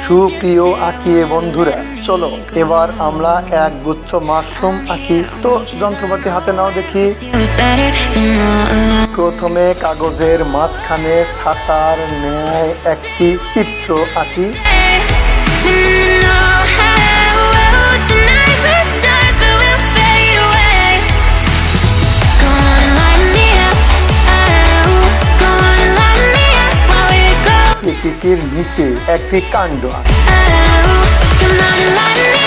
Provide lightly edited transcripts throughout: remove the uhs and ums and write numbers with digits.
সুপ্রিয় আঁকিয়ে বন্ধুরা, চলো এবার আমরা এক গুচ্ছ মাশরুম আঁকি। তো যন্ত্রপাতি হাতে নাও দেখি। প্রথমে কাগজের মাঝখানে ছাতার ন্যায় একটি চিত্র আঁকি। চিঠির নিচে একটি কাণ্ড আঁকি।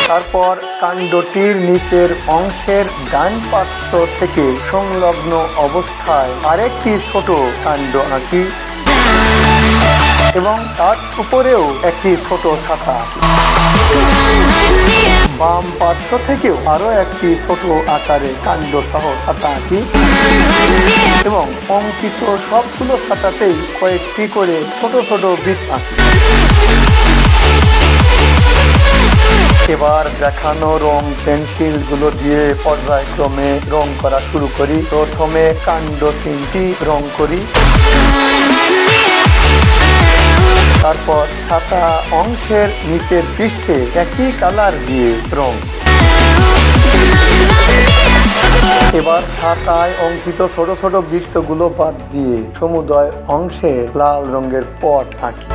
তারপর কাণ্ডটির নিচের অংশের ডান পার্শ্ব থেকে সংলগ্ন অবস্থায় আরেকটি ছোট কাণ্ড আঁকি এবং তার উপরেও একটি ছোট ছাতা আঁকি। বাম পার্শ্ব থেকেও আরো একটি ছোট আকারে কাণ্ড সহ ছাতা আঁকি এবং অঙ্কিত সবগুলো ছাতাতেই কয়েকটি করে ছোট ছোট বৃত্ত আঁকি। এবার দেখানো রং পেন্সিল গুলো দিয়ে পর্যায়ক্রমে রং করা শুরু করি। প্রথমে কাণ্ড তিনটি রং করি, তারপর ছাতা অংশের নিচের পৃষ্ঠে একই কালার দিয়ে রং। এবার ছাতায় অঙ্কিত ছোট ছোট বৃত্তগুলো বাদ দিয়ে সমুদয় অংশে লাল রঙের পট আঁকি।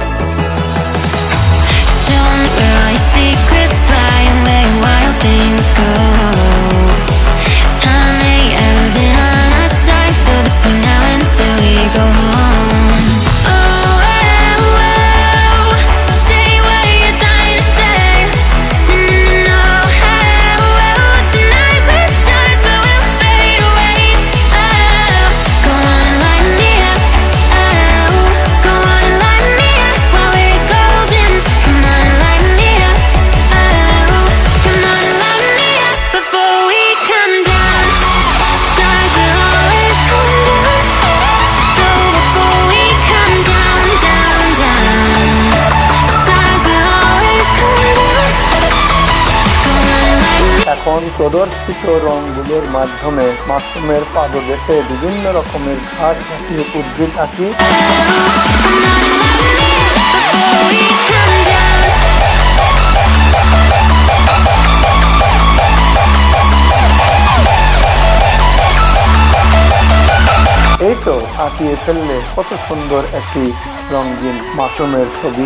এখন প্রদর্শিত রঙগুলোর মাধ্যমে মাশরুমের পাদদেশে বিভিন্ন রকমের ঘাস জাতীয় উদ্ভিদ আঁকি। এই তো আঁকিয়ে ফেললে কত সুন্দর একটি রঙিন মাশরুমের ছবি।